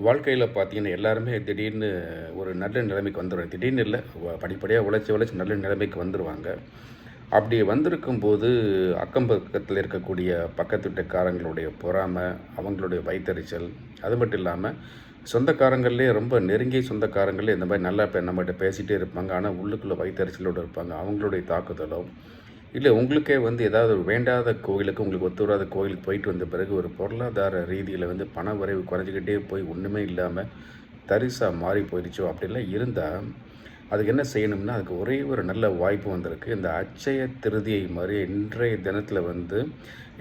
வாழ்க்கையில் பார்த்தீங்கன்னா எல்லாருமே திடீர்னு ஒரு நல்ல நிலைமைக்கு வந்துடுவாங்க. திடீர்னு இல்லை, படிப்படியாக உழைச்சி உழைச்சி நல்ல நிலைமைக்கு வந்துடுவாங்க. அப்படி வந்திருக்கும்போது அக்கம் பக்கத்தில் இருக்கக்கூடிய பக்கத்து வீட்டுக்காரங்களுடைய பொறாமை, அவங்களுடைய வயித்தெரிச்சல், அது மட்டும் இல்லாமல் சொந்தக்காரங்கள்லேயே ரொம்ப நெருங்கிய சொந்தக்காரங்களே இந்த மாதிரி நல்லா நம்மகிட்ட பேசிகிட்டே இருப்பாங்க. ஆனால் உள்ளுக்குள்ளே வயித்தெரிச்சலோடு இருப்பாங்க. அவங்களுடைய தாக்குதலோ இல்லை, உங்களுக்கே வந்து ஏதாவது ஒரு வேண்டாத கோவிலுக்கு, உங்களுக்கு ஒத்து வராத கோவிலுக்கு போயிட்டு வந்த பிறகு ஒரு பொருளாதார ரீதியில் வந்து பண வரவு குறைஞ்சிக்கிட்டே போய் ஒன்றுமே இல்லாமல் தரிசா மாறி போயிடுச்சோ அப்படிலாம் இருந்தால் அதுக்கு என்ன செய்யணும்னா, அதுக்கு ஒரே ஒரு நல்ல வாய்ப்பு வந்திருக்கு. இந்த அட்சய திருதியை மாதிரி இன்றைய தினத்தில் வந்து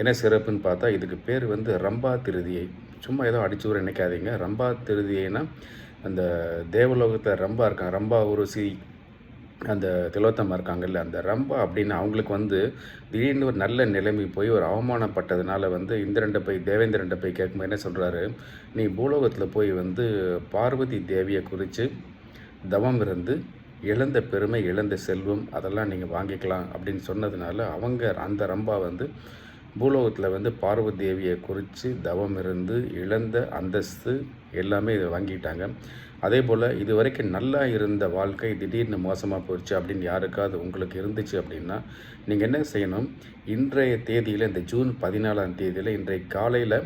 என்ன சிறப்புன்னு பார்த்தா, இதுக்கு பேர் வந்து ரம்பா திருதியை. சும்மா ஏதோ அடிச்சு கூட நினைக்காதீங்க. ரம்பா திருதியைனா அந்த தேவலோகத்தில் ரம்பா இருக்காங்க, ரம்பா உருசி அந்த திலோத்தமா இருக்காங்கல்ல, அந்த ரம்பா அப்படின்னு அவங்களுக்கு வந்து திடீர்னு ஒரு நல்ல நிலைமை போய் ஒரு அவமானப்பட்டதுனால வந்து இந்திரன்ட்ட போய் தேவேந்திரன்ட்ட போய் கேட்கும்போது என்ன சொல்கிறாரு, நீ பூலோகத்தில் போய் வந்து பார்வதி தேவியை குறித்து தவம் இருந்து இழந்த பெருமை, இழந்த செல்வம் அதெல்லாம் நீங்கள் வாங்கிக்கலாம் அப்படின்னு சொன்னதுனால அவங்க அந்த ரம்பா வந்து பூலோகத்தில் வந்து பார்வதி தேவியை குறித்து தவம் இருந்து இழந்த அந்தஸ்து எல்லாமே இதை வாங்கிட்டாங்க. அதே போல் இது வரைக்கும் நல்லா இருந்த வாழ்க்கை திடீர்னு மோசமாக போயிடுச்சு அப்படின்னு யாருக்காவது உங்களுக்கு இருந்துச்சு அப்படின்னா, நீங்கள் என்ன செய்யணும், இன்றைய தேதியில் இந்த ஜூன் 14ஆம் தேதியில் இன்றைய காலையில்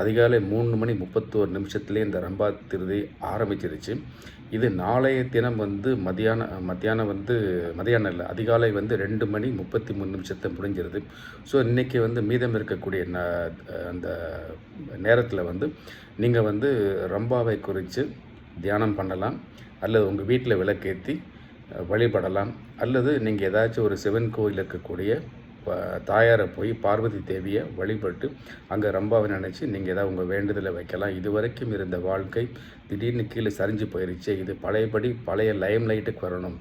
அதிகாலை 3:31 இந்த ரம்பா திருதி ஆரம்பிச்சிருச்சு. இது நாளைய தினம் வந்து மத்தியானம் இல்லை, அதிகாலை வந்து 2:33 முடிஞ்சிருது. ஸோ இன்றைக்கி வந்து மீதம் இருக்கக்கூடிய அந்த நேரத்தில் வந்து நீங்கள் வந்து ரம்பாவை குறித்து தியானம் பண்ணலாம், அல்லது உங்கள் வீட்டில் விளக்கேற்றி வழிபடலாம், அல்லது நீங்கள் ஏதாச்சும் ஒரு சிவன் கோயில் இருக்கக்கூடிய தாயாரை போய் பார்வதி தேவியை வழிபட்டு அங்கே ரம்பாவை நினச்சி நீங்கள் ஏதாவது உங்கள் வேண்டுதலை வைக்கலாம். இது வரைக்கும் இருந்த வாழ்க்கை திடீர்னு கீழே சரிஞ்சு போயிடுச்சு. இது பழையபடி பழைய லைம் லைட்டுக்கு வரணும்,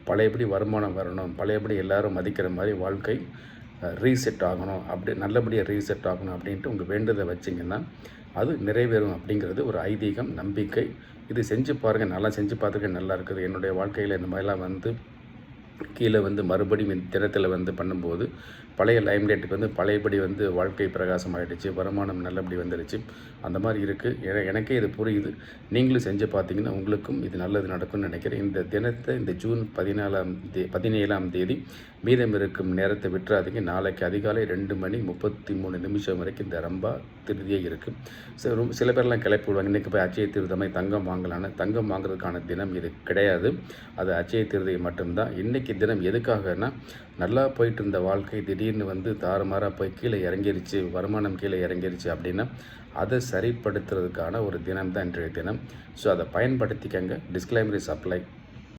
பழையபடி வருமானம் வரணும், பழையபடி எல்லோரும் மதிக்கிற மாதிரி வாழ்க்கை ரீசெட் ஆகணும், அப்படி நல்லபடியாக ரீசெட் ஆகணும் அப்படின்ட்டு உங்கள் வேண்டுதலை வச்சிங்கன்னா அது நிறைவேறும் அப்படிங்கிறது ஒரு ஐதீகம், நம்பிக்கை. இது செஞ்சு பாருங்கள். நல்லா செஞ்சு பார்த்துருக்கேன், நல்லா இருக்குது. என்னுடைய வாழ்க்கையில் இந்த மாதிரிலாம் வந்து கீழே வந்து மறுபடியும் இந்த தினத்தில் வந்து பண்ணும்போது பழைய லைம்லைட்டுக்கு வந்து பழையபடி வந்து வாழ்க்கை பிரகாசம் ஆகிடுச்சு, வருமானம் நல்லபடி வந்துடுச்சு. அந்த மாதிரி இருக்குது. எனக்கே இது புரியுது. நீங்களும் செஞ்சு பார்த்தீங்கன்னா உங்களுக்கும் இது நல்லது நடக்கும்னு நினைக்கிறேன். இந்த தினத்தை இந்த ஜூன் 17ஆம் தேதி மீதம் இருக்கும் நேரத்தை விட்டுறாதீங்க. நாளைக்கு அதிகாலை 2:33 வரைக்கும் இந்த ரம்பா திருதியே இருக்குது. சில பேர்லாம் கிளப்பி விடுவாங்க, இன்றைக்கி போய் அச்சய திருதமை தங்கம் வாங்கலான்னு. தங்கம் வாங்குறதுக்கான தினம் இது கிடையாது. அது அச்சய திருதை மட்டும்தான். இன்றைக்கி தினம் எதுக்காகனா, நல்லா போயிட்டு இருந்த வாழ்க்கை திடீர்னு வந்து தாறுமாறாக போய் கீழே இறங்கிருச்சு, வருமானம் கீழே இறங்கிருச்சு அப்படின்னா அதை சரிப்படுத்துறதுக்கான ஒரு தினம் தான் இன்றைய தினம். ஸோ அதை பயன்படுத்திக்கங்க. Disclaimer is apply.